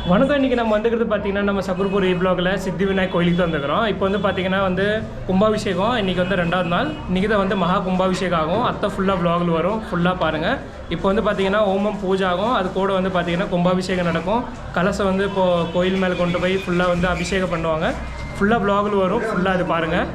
வணக்கம். இன்றைக்கி நம்ம வந்துக்கிறது பார்த்திங்கன்னா நம்ம சகுர்பூர் ப்ளாகில் சித்தி விநாயக் கோயிலுக்கு தான் வந்துக்கிறோம். இப்போ வந்து பார்த்திங்கன்னா வந்து கும்பாபிஷேகம் இன்றைக்கி வந்து 2வது நாள். இன்றைக்கி தான் வந்து மகா கும்பாபிஷேகம் ஆகும். அத்தை ஃபுல்லாக வ்ளாகில் வரும், ஃபுல்லாக பாருங்கள். இப்போ வந்து பார்த்திங்கன்னா ஓமம் பூஜை ஆகும். அது கூட வந்து பார்த்திங்கன்னா கும்பாபிஷேகம் நடக்கும். கலசை வந்து இப்போது கோயில் மேலே கொண்டு போய் ஃபுல்லாக வந்து அபிஷேகம் பண்ணுவாங்க. ஃபுல்லாக வ்ளாகில் வரும், ஃபுல்லாக அது பாருங்கள்.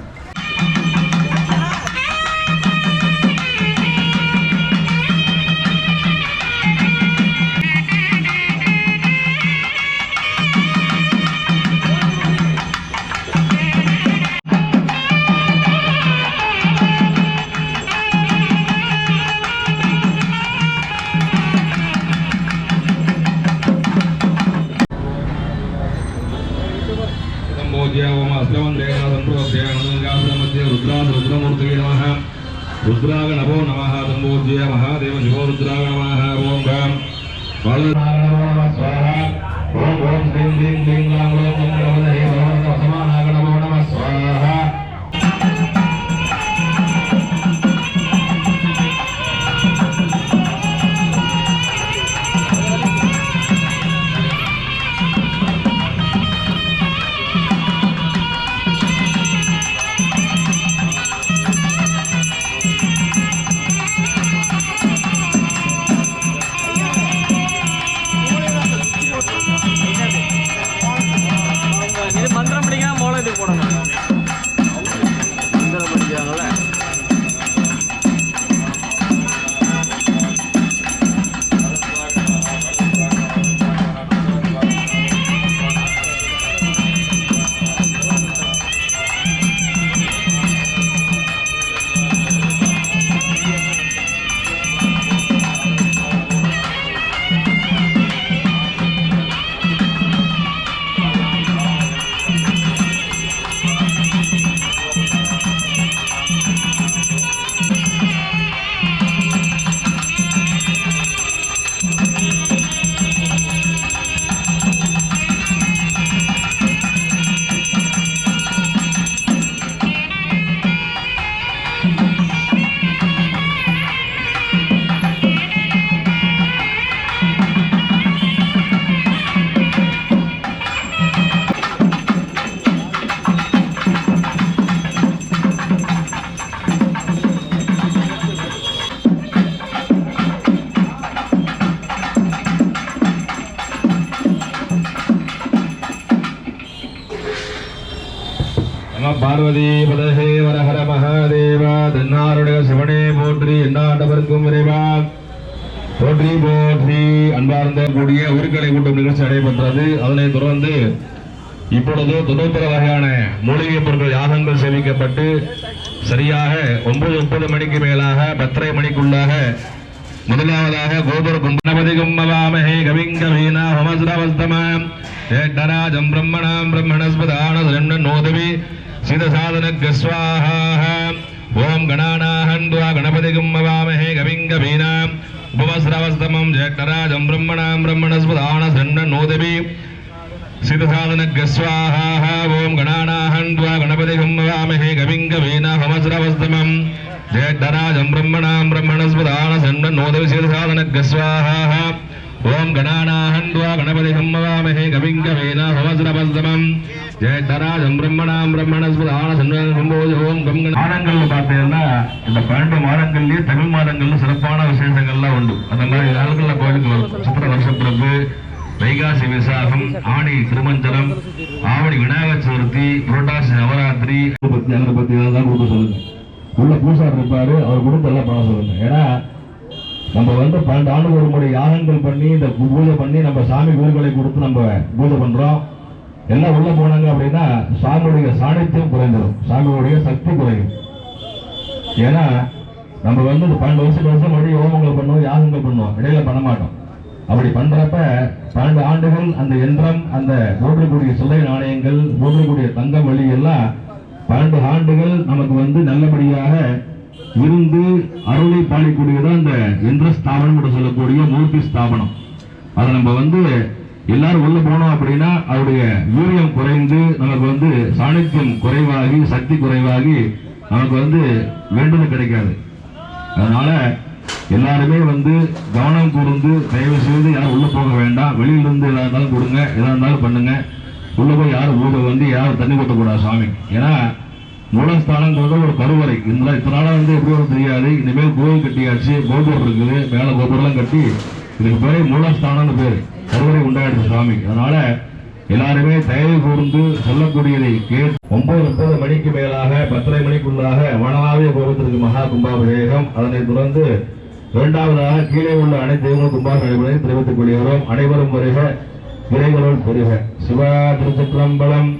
रुद्राग नमो नमः संबोध्य महादेव शिवो रुद्राग नमः ओम गम बालनाग नमो नमः स्वाहा ओम ओम श्रीं ह्रीं क्लीं ग्लां ग्लौं गं गणपतये नमः समानाग नमो नमः स्वाहा பார்வதி பதஹே வரஹர மகாதேவா தென்னாருடைய சிவனே போற்றி எண்ணாண்டவர்க்கும் இறைவா போற்றி போற்றி. அன்பார்ந்த கூடிய உருக்களை கூட்டும் நிகழ்ச்சி நடைபெற்றது. அதனை தொடர்ந்து இப்பொழுது 91 வகையான மூலிகை பொருட்கள் யாகங்கள் சேமிக்கப்பட்டு சரியாக 9:30 மணிக்கு மேலாக 10:30 மணிக்குள்ளாக முதலாவதாக கோபுர கும்பனபதி கும்பவாமஹே கவிங்க வீணா ஹோமஸ்ரவஸ்தமாம் ஏட்டராஜம் பிரம்மணாம் பிரம்மணஸ்பதான நோதவி சிதசாதன கஸ்வாஹா ஓம் கணாநாஹந்த்வா கணபதி கும்பவாமஹே கவிங்க வீணா உபவஸ்ரவஸ்தமம் ஏட்டராஜம் பிரம்மணாம் பிரம்மணஸ்பதான நோதவி சிதசாதன கஸ்வாஹா ஓம் கணாநாஹந்த்வா கணபதி கும்பவாமஹே கவிங்க வீணா ஹோமஸ்ரவஸ்தமம் ஜேட்டராஜம் பிரம்மணாம் பிரம்மணஸ்பதான நோதவி சிதசாதன கஸ்வாஹா ஓம் கணாநாஹந்த்வா கணபதி கும்பவாமஹே கவிங்க வீணா ஹோமஸ்ரவஸ்தமம் ஜேட்டராஜம் பிரம்மணாம் பிரம்மணஸ்பதான ஓம் கம். மாதங்கள்ல பார்த்தீங்கன்னா இந்த 12 மாதங்கள்லயே தமிழ் மாதங்கள்ல சிறப்பான விசேஷங்கள்லாம் உண்டு. அந்த மாதிரி நாட்கள்ல கோயிலுக்கு வரும். சித்திர வருஷப்பிறப்பு, வைகாசி விசாகம், ஆணி திருமஞ்சனம், ஆவணி விநாயகர் சதுர்த்தி, புரட்டாசி நவராத்திரி பத்தி தான் கொடுக்க சொல்லுங்க. உள்ள பூசார் இருப்பாரு, அவர் கொடுத்து எல்லாம் பண்ண சொல்லுங்க. ஏன்னா நம்ம வந்து 12 ஆண்டுக்கு ஒரு முறை யாகங்கள் பண்ணி இந்த பூஜை பண்ணி நம்ம சாமி கோயில்களை கொடுத்து நம்ம பூஜை பண்றோம். எல்லாம் உள்ள போனாங்க அப்படின்னா சாமியுடைய சாணித்தியம் குறைந்துடும், சாமியுடைய சக்தி குறையும். ஏன்னா நம்ம வந்து 12 வருஷம் வழி ஹோமங்கள் பண்ணுவோம், யாகங்கள் பண்ணுவோம், இடையில பண்ண மாட்டோம். அப்படி பண்றப்ப 12 ஆண்டுகள் அந்த யந்திரம், அந்த போற்றக்கூடிய சிலை நாணயங்கள், போற்றக்கூடிய தங்கம் வழி எல்லாம் 12 ஆண்டுகள் நமக்கு வந்து நல்லபடியாக இருந்து அருளை பாலிக்கூடியதான் இந்த யந்திர ஸ்தாபனம் சொல்லக்கூடிய மூர்த்தி ஸ்தாபனம். அதை நம்ம வந்து எல்லாரும் உள்ள போனோம் அப்படின்னா அவருடைய வீரியம் குறைந்து நமக்கு வந்து சாணித்தியம் குறைவாகி சக்தி குறைவாகி நமக்கு வந்து வேண்டுதல் கிடைக்காது. அதனால எல்லாருமே வந்து கவனம் கூர்ந்து தயவு செய்து யாரும் உள்ள போக வேண்டாம். வெளியிலிருந்து எதா இருந்தாலும் கொடுங்க, எதா இருந்தாலும் பண்ணுங்க. உள்ள போய் யாரும் வந்து யாரும் தண்ணி கொட்டக்கூடாது சாமி. ஏன்னா மூலஸ்தானங்கிறது ஒரு கருவறை. இத்தனை நாளாக வந்து எப்படி ஒரு தெரியாது. இனிமேல் கோவில் கட்டியாச்சு, கோபுரம் இருக்குது, மேலே கோபுரம்லாம் கட்டி இதுக்கு பேரே மூலஸ்தானம்னு பேர், கருவறை உண்டாயிடுச்சு சாமி. அதனால எல்லாருமே தயவு கூர்ந்து சொல்லக்கூடியதை கேட்டு 9:30 மணிக்கு மேலாக 10:30 மணிக்குள்ளாக வனவாவிய கோபத்திற்கு மகா கும்பாபிஷேகம். அதனைத் தொடர்ந்து இரண்டாவதாக கீழே உள்ள அனைத்து தெய்வங்களும் கும்பாபிஷேகம் தெரிவித்துக் கொள்கிறோம். அனைவரும் வருக, விரைகளுள் பெருக. சிவா திருச்சிற்றம்பலம்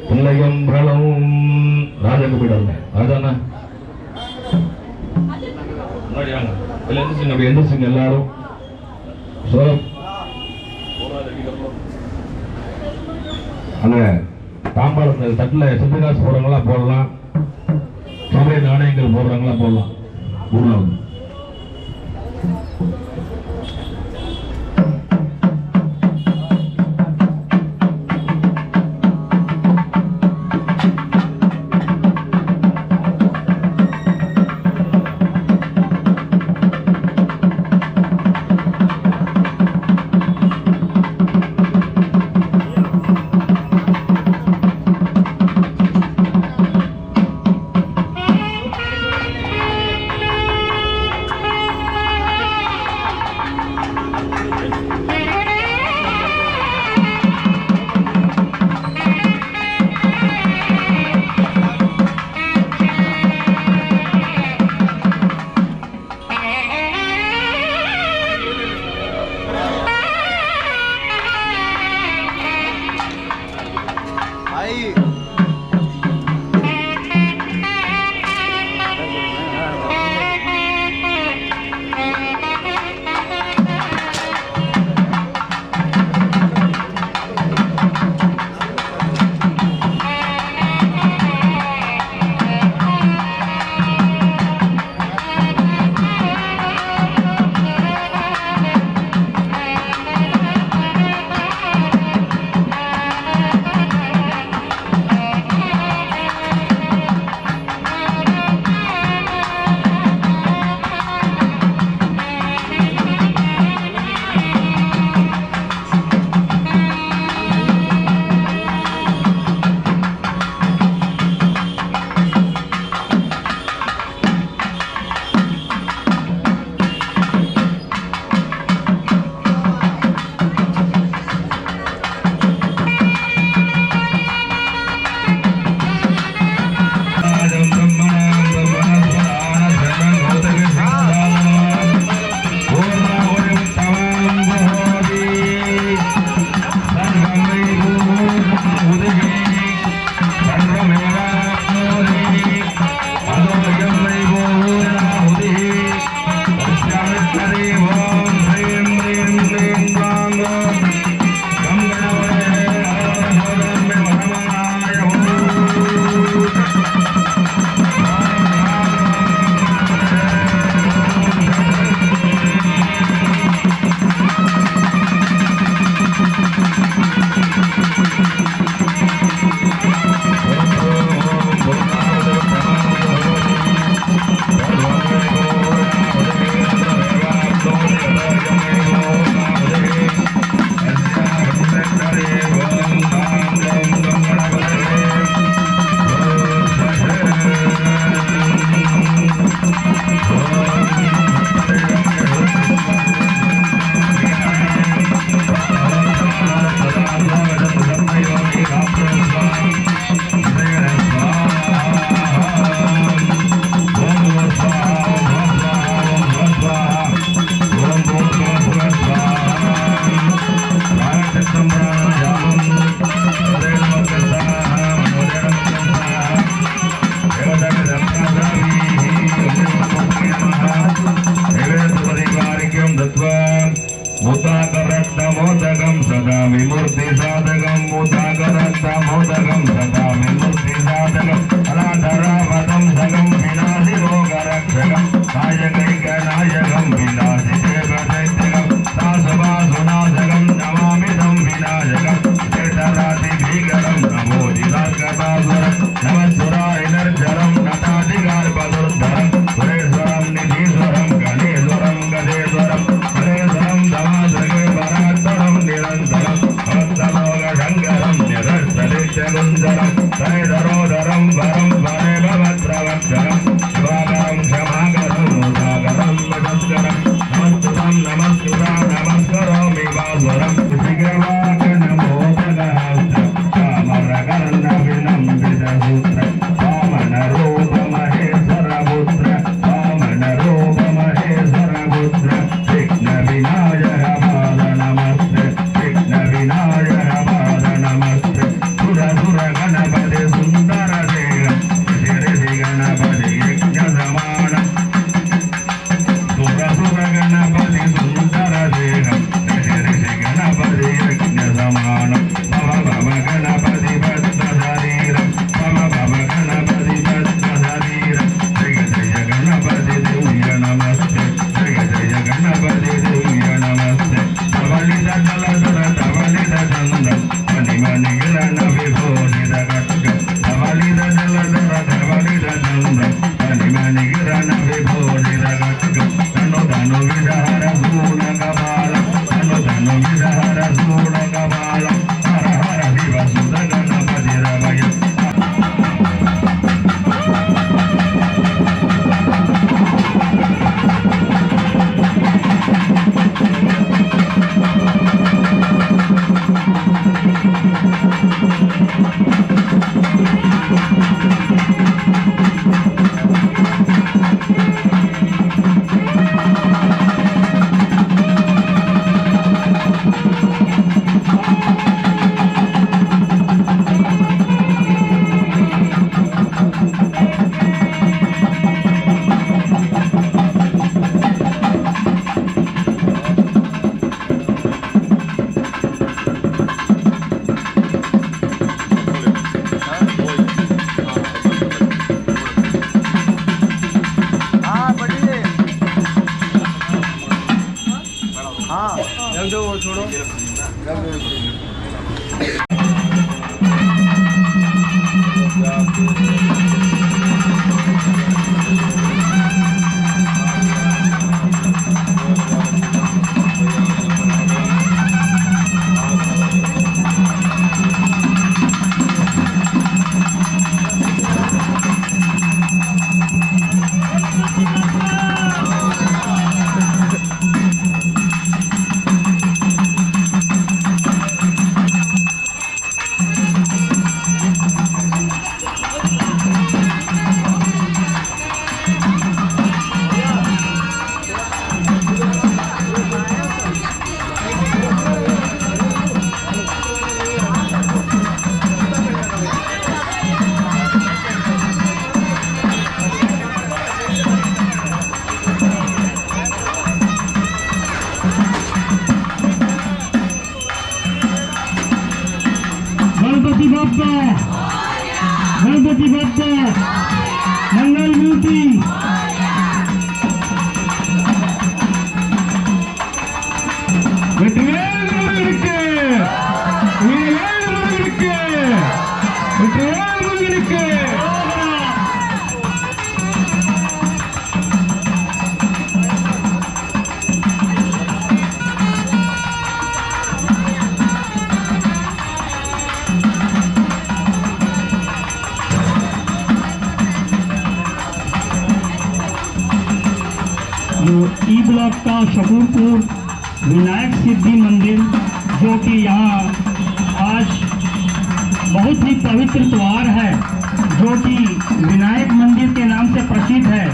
பிள்ளையம்பலம். ராஜாக்கு போயிட்டாங்க. ராஜாண்ணா முன்னாடி வாங்க. எந்திரிச்சுங்க, அப்படி எந்திரிச்சுங்க எல்லாரும். சோழம் அந்த தாம்பாளத்தில் தட்டில் சித்தகாசு போடுறவங்களா போடலாம், சமய நாணயங்கள் போடுறவங்களா போடலாம். ஊர்ல வந்து नमस्वरा इनर्जरम नटाधिकार पदुर्धरम सुरेश्वरम निधीश्वरम गणेश्वरम குந்தரம் தரோதரம் வரம் வரேபவத்ரவத்ரம் சுபாகரம் க்ஷமாகரம் உதாகரம் மதஸ்கரம் நமஸ்துதம் நமஸ்துதம் நமஸ்கரோமி வாசுரம் சிகவாக நமோ பகஹஸ்த காமரகர்ண விநம்பித சூத்ர வாமன ரூப மகேஸ்வர புத்திர வாமன ரூப மகேஸ்வர புத்திர விக்ன விநாயக பாத நமஸ்தே விக்ன விநாயக பாத நமஸ்தே சுர சுர கணபதி சுந்தர தேகம் ரிஷி கணபதி யஜ்ஞ சமானம் சுர சுர கணபதி சுந்தர தேகம் ரிஷி கணபதி யஜ்ஞ சமானம் பவ பவ கணபதி பத்ம சரீரம் பவ பவ கணபதி பத்ம சரீரம் ஜெய ஜெய கணபதி திவ்ய நமஸ்தே ஜெய ஜெய கணபதி திவ்ய நமஸ்தே தவளித ஜலதர தவளித சந்தம் மணி மணி கிரண விபூஷித கட்கம் தவளித ஜலதர தவளித சந்தம் மணி மணி கிரண விபூஷித கட்கம் தனு தனு விதஹர சூன கபாலம் தனு தனு விதஹர சூன கபாலம் ஹர ஹர சிவ சுத கணபதி ரவயம் गणपति बाप्पा गणपति बाप्पा मंगल मूर्ति வெற்றிவேல் முருகனுக்கு வீரவேல் முருகனுக்கு வெற்றிவேல் முருகனுக்கு ई ब्लॉक का शकूरपुर विनायक सिद्धि मंदिर जो कि यहाँ आज बहुत ही पवित्र त्योहार है जो कि विनायक मंदिर के नाम से प्रसिद्ध है।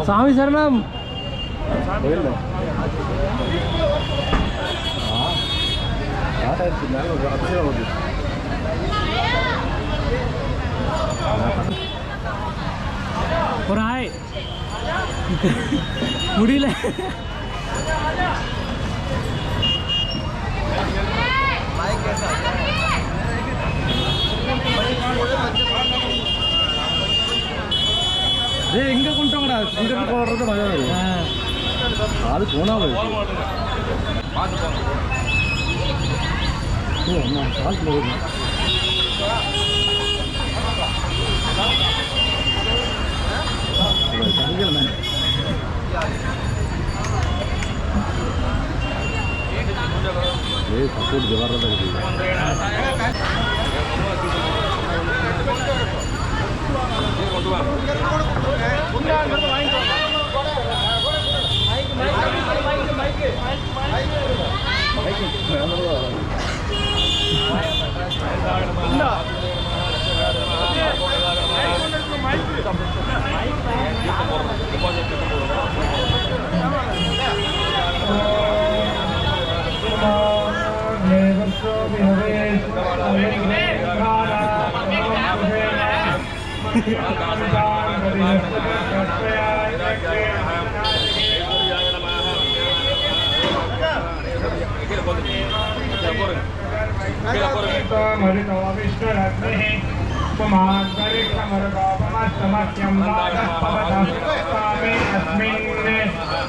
स्वामी शरणम ஒரு ஹாய் முடியல இங்கிருந்து போடுறது மழை வரும் அது போனால் ஓ அம்மா காலத்தில் வரும் சப்போர்ட் வர்றதா இருக்குது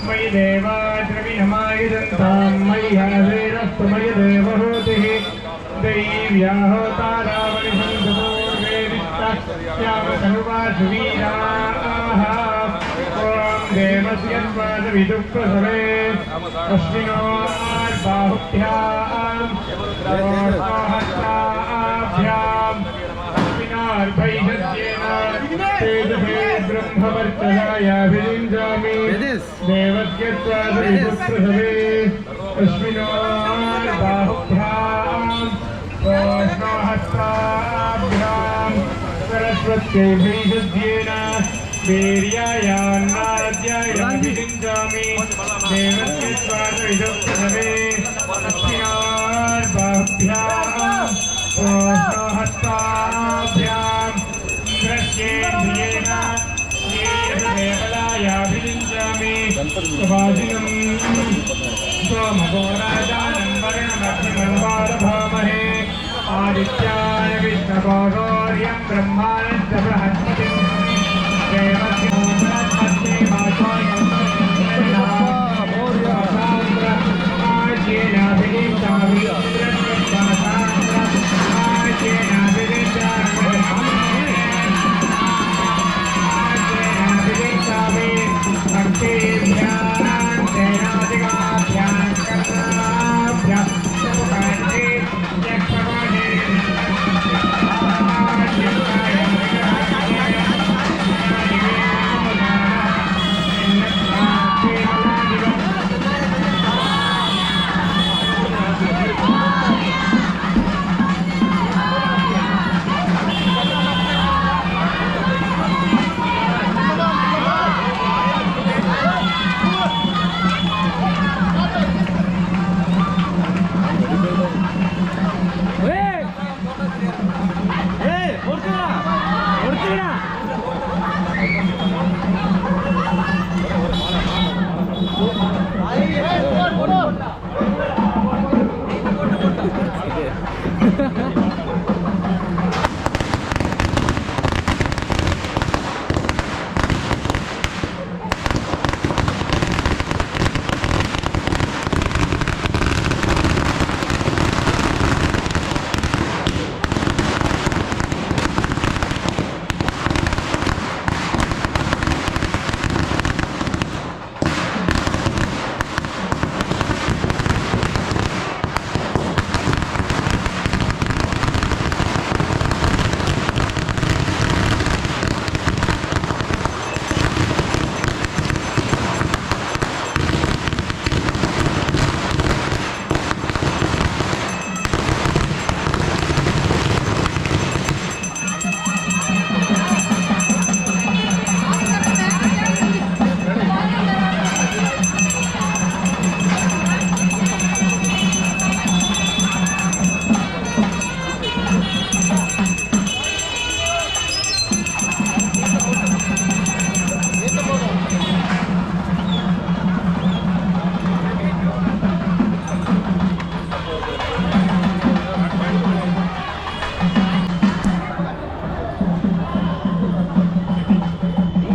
मयि देवा द्रविणमायुधन्तां मयि हरवेरस्तु मयि देवहूतिः दैव्याहोतारावलिसन्दपूर्वेदिष्टास्याम सर्वा सुवीराः ॐ देवस्य स्वादविदुःप्रसवे अश्विनोर्बाहुभ्याम् हस्ताभ्याम् अश्विनार्भैषद्येन तेजसे ब्रह्मवर्चसायाभिषिञ्चामि देवस्य स्वादविदुःप्रसवे अश्विनोर्बाहुभ्याम् हस्ताभ्याम् सरस्वत्यै भैषद्येन वीर्यायान्नाद्यायाभिषिञ्चामि देवस्य स्वादविदुःप्रसवे अश्विनार्बाहुभ्याम् हस्ताभ्याम् इन्द्रस्येन्द्रियेण देवलायाभिषिञ्चामि सुभाषिणम् सोमघोराजानं वर्णमभ्यमन्वारभामहे आदित्याय विष्णुगौर्यं ब्रह्मानश्च बृहस्पतिं देवस्य बृहस्पते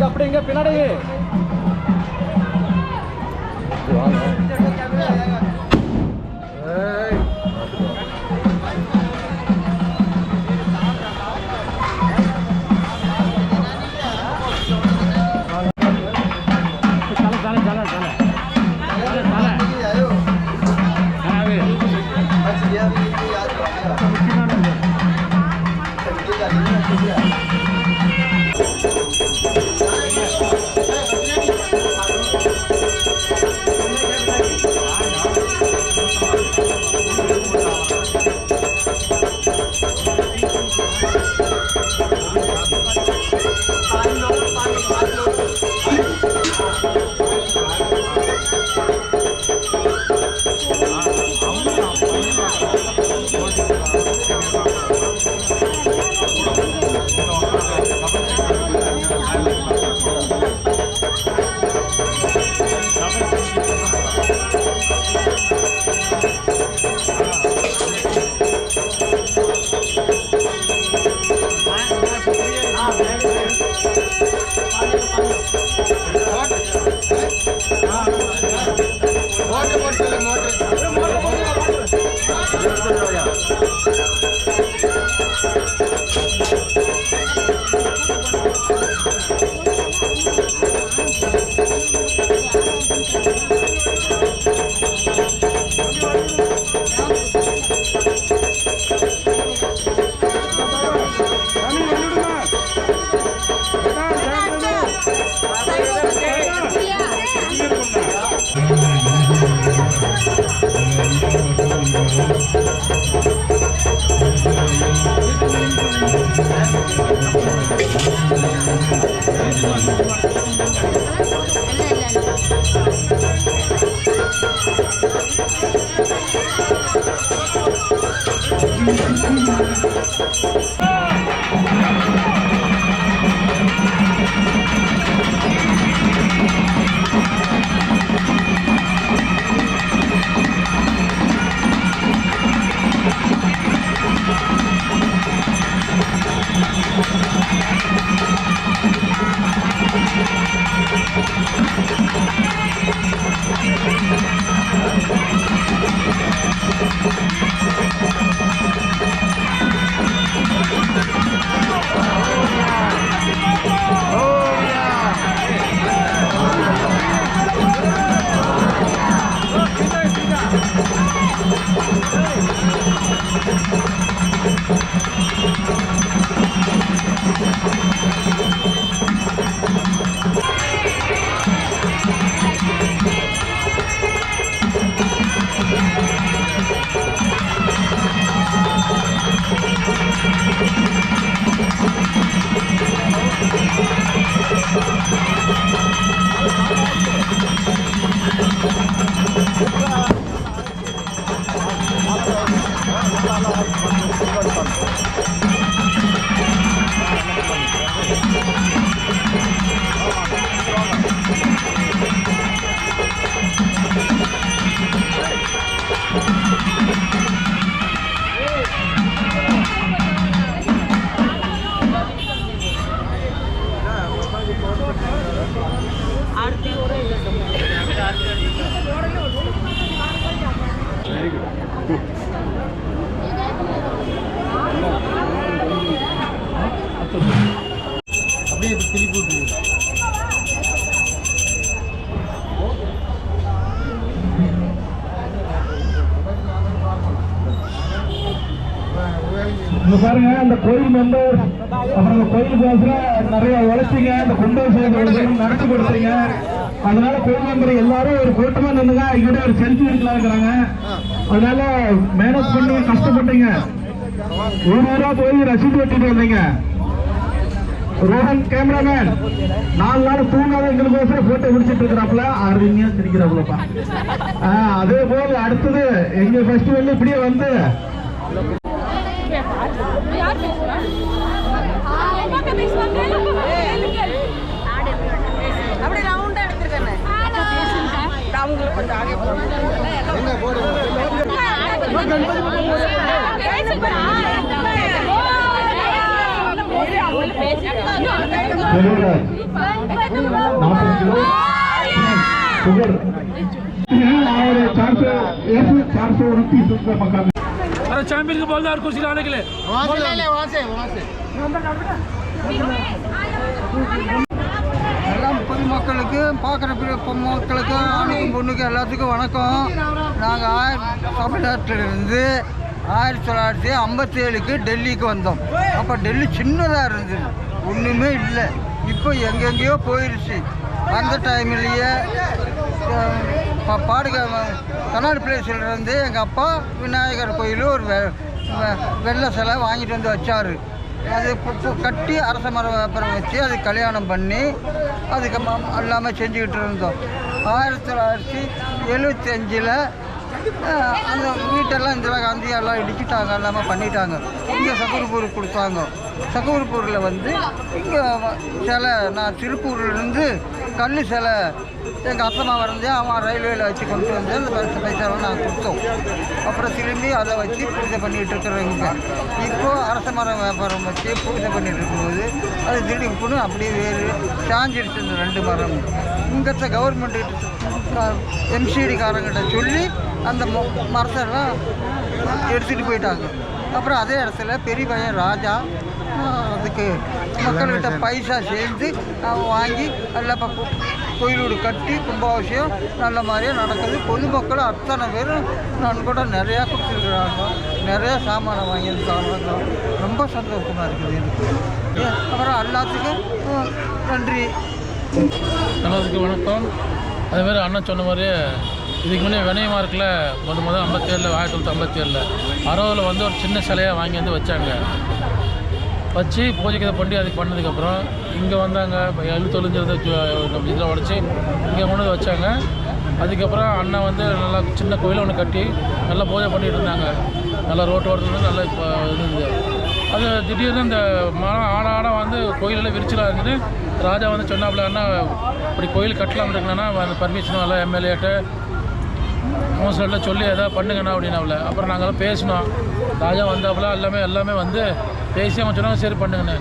அப்படிங்க பின்னாடி அப்படியே திருப்பி விட்டுருங்க. இங்க பாருங்க, அந்த கோயில் மெம்பர் அப்புறம் அந்த கோயில் பேசுற நிறைய உழைச்சிங்க, இந்த கும்பாபிஷேகம் நடத்தி கொடுத்தீங்க. அதனால கோயில் மெம்பர் எல்லாரும் ஒரு கூட்டமா நின்னுங்க, இங்கிட்ட ஒரு செல்ஃபி எடுக்கலாம் இருக்கிறாங்க. அதனால மேனேஜ் பண்ணி கஷ்டப்பட்டீங்க, ஊரா போய் ரசீது வெட்டிட்டு வந்தீங்க. ரோஹன் கேமராமேன் 4 நாள் தூங்காத எங்களுக்கு போட்டோ முடிச்சிட்டு இருக்கிறாப்புல, அருமையா சிரிக்கிறாப்புலப்பா. அதே போல அடுத்தது எங்க ஃபெஸ்டிவல் இப்படியே வந்து சுகர் 429 का मकान। अरे चैंपियन को बोल दो और कुर्सी लाने के लिए। எல்லாம் பொதுமக்களுக்கு பார்க்குற மக்களுக்கு ஆணுக்கும் பொண்ணுக்கு எல்லாத்துக்கும் வணக்கம். நாங்கள் தமிழ்நாட்டிலிருந்து 1957க்கு டெல்லிக்கு வந்தோம். அப்போ டெல்லி சின்னதாக இருந்தது, ஒன்றுமே இல்லை. இப்போ எங்கெங்கேயோ போயிடுச்சு. அந்த டைம்லேயே கர்நாடு பிளேஸ்லேருந்து எங்கள் அப்பா விநாயகர் கோயில் ஒரு வெள்ளை சிலை வாங்கிட்டு வந்து வச்சார். அது கட்டி அரச மரம் வச்சு அது கல்யாணம் பண்ணி அதுக்கு எல்லாமே செஞ்சுக்கிட்டு இருந்தோம். 1975ல் அந்த வீட்டெல்லாம் இந்திரா காந்தி எல்லாம் இடிச்சிட்டாங்க, எல்லாமே பண்ணிட்டாங்க. இங்கே சகுர்பூருக்கு கொடுத்தாங்க. சகுர்பூரில் வந்து இங்கே சிலை, நான் திருப்பூர்லேருந்து கல் சிலை எங்கள் அத்தம்மா வரைஞ்சி அவன் ரயில்வேயில் வச்சு கொண்டு வந்து அந்த பைசாலாம் நாங்கள் கொடுத்தோம். அப்புறம் திரும்பி அதை வச்சு பூஜை பண்ணிகிட்டு இருக்கிறவங்க. இப்போது அரச மரம் வியாபாரம் வச்சு பூஜை பண்ணிகிட்டு இருக்கும்போது அது திடீர்னு அப்படியே வேறு சாஞ்சிடுச்சு. இந்த 2 மரம் இங்கத்த கவர்மெண்ட்டு எம்சிடிக்காரங்கிட்ட சொல்லி அந்த மரத்தெல்லாம் எடுத்துகிட்டு போயிட்டாங்க. அப்புறம் அதே இடத்துல பெரிய பையன் ராஜா அதுக்கு மக்கள்கிட்ட பைசா சேர்ந்து வாங்கி எல்லா கோயிலோடு கட்டி கும்பாபிஷேகம் நல்ல மாதிரியாக நடக்குது. பொதுமக்கள் அத்தனை பேரும் நான் கூட நிறையா கொடுத்துருக்குறாங்க, நிறையா சாமானை வாங்கியிருக்காங்க. ரொம்ப சந்தோஷமாக இருக்குது எனக்கு. அப்புறம் எல்லாத்துக்கும் நன்றி. எல்லாத்துக்கும் வணக்கம். அதேமாதிரி அண்ணன் சொன்ன மாதிரி இதுக்கு முன்னே வினய மார்க்கில் முதல் 57 1957 60 வந்து ஒரு சின்ன சிலையாக வாங்கி வந்து வச்சாங்க. வச்சு பூஜைக்கு இதை பண்ணி அதுக்கு பண்ணதுக்கப்புறம் இங்கே வந்தாங்க 79 இதில் உடச்சி இங்கே கொண்டு வந்து வச்சாங்க. அதுக்கப்புறம் அண்ணன் வந்து நல்லா சின்ன கோயிலை ஒன்று கட்டி நல்லா பூஜை பண்ணிகிட்டு இருந்தாங்க. நல்லா ரோட்டு ஓரத்தில் நல்லா இப்போ இருந்தது. அது திடீர்னு இந்த மரம் ஆட வந்து கோயிலெல்லாம் விரிச்சலாக இருந்தது. ராஜா வந்து சொன்னாப்புல, அண்ணா இப்படி கோயில் கட்டலாம் இருக்குன்னா அந்த பர்மிஷன் எல்லாம் எம்எல்ஏட்ட கவுன்சிலர்கிட்ட சொல்லி எதாவது பண்ணுங்கண்ணா அப்படின்னாப்புல. அப்புறம் நாங்கள்லாம் பேசினோம். ராஜா வந்தாப்புல எல்லாமே வந்து பேசி அவங்க சொன்னாங்க சரி பண்ணுங்கண்ணே.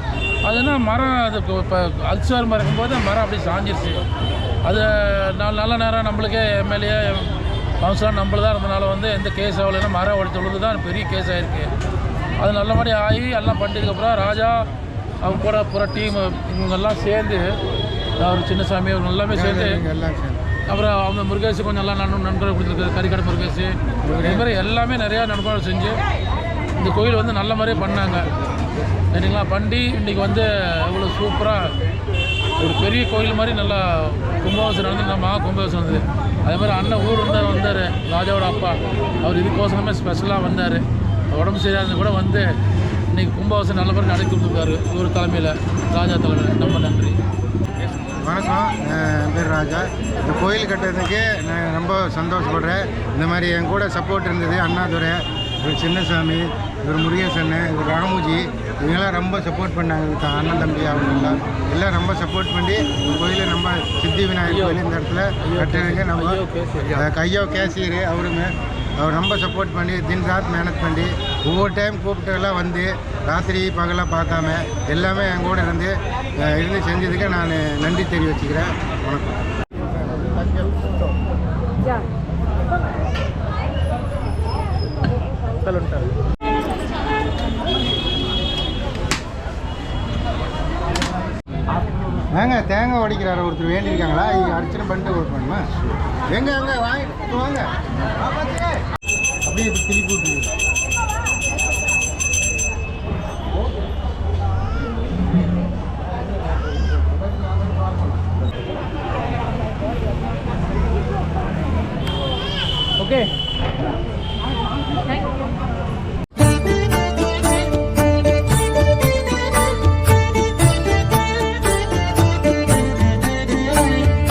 அதுனா மரம் அது இப்போ அல்சர் மரம் இருக்கும்போது மரம் அப்படியே சாஞ்சிருச்சு. அது நல்ல நேரம் நம்மளுக்கே எம்எல்ஏ கவுன்சிலர் நம்மளதான் இருந்தனால வந்து எந்த கேஸ் ஆகலைன்னா மரம் உடைத்து விழுந்து தான் பெரிய கேஸ் ஆகிருக்கு. அது நல்லபடி ஆகி எல்லாம் பண்ணிட்டதுக்கப்புறம் ராஜா அவங்க கூட பூரா டீம் இவங்கெல்லாம் சேர்ந்து அவர் சின்னசாமி அவங்க எல்லாமே சேர்ந்து அப்புறம் அவங்க முருகேஷ் கொஞ்சம் நல்லா நண்பர்கள் கொடுத்துருக்கு, கறிக்கடை முருகேஷ் இது மாதிரி எல்லாமே நிறையா நண்பர்கள் செஞ்சு இந்த கோயில் வந்து நல்ல மாதிரியே பண்ணாங்க. சரிங்களா? பண்ணி இன்றைக்கி வந்து இவ்வளோ சூப்பராக ஒரு பெரிய கோயில் மாதிரி நல்லா கும்பாபிஷேகம் நடந்து நம்ம கும்பாபிஷேகம் வந்தது. அதே மாதிரி அண்ணன் ஊர்லேருந்து வந்தார், ராஜாவோட அப்பா. அவர் இதுக்கோசரமே ஸ்பெஷலாக வந்தார். உடம்பு சரியாக கூட வந்து இன்றைக்கி கும்பாபிஷேகம் நல்ல மாதிரி நடத்தி கொடுத்துருக்காரு இவர் தலைமையில், ராஜா தலைமையில். ரொம்ப நன்றி. வணக்கம், என் பேர் ராஜா. இந்த கோயில் கட்டுறதுக்கு நான் ரொம்ப சந்தோஷப்படுறேன். இந்த மாதிரி என் கூட சப்போர்ட் இருந்தது அண்ணாதுரை, இவர் சின்னசாமி, இவர் முருகேசன், இவர் ராமுஜி, இவங்கெல்லாம் ரொம்ப சப்போர்ட் பண்ணாங்க. அண்ணன் தம்பி அவங்கெல்லாம் எல்லாம் ரொம்ப சப்போர்ட் பண்ணி இந்த கோயிலை நம்ம சித்தி விநாயகர் கோயில் இந்த இடத்துல கட்டுறதுக்கு நம்ம கையோ கேசியர் அவருமே அவர் ரொம்ப சப்போர்ட் பண்ணி தின் ராத் மேனேஜ் பண்ணி ஒவ்வொரு டைம் கூப்பிட்டுலாம் வந்து ராத்திரி பகலாக பார்க்காம எல்லாமே என் கூட இருந்து செஞ்சதுக்கு நான் நன்றி தெரிவிச்சுக்கிறேன். வணக்கம். வாங்க, தேங்காய் உடைக்கிறாரு ஒருத்தர் வேண்டியிருக்காங்களா? இங்கே அடிச்சுட்டு பண்ணிட்டு ஒர்க் பண்ணுமா? எங்கே வாங்கிட்டு வாங்க, அப்படியே திருப்பி விட்டுருங்க. ஓகே.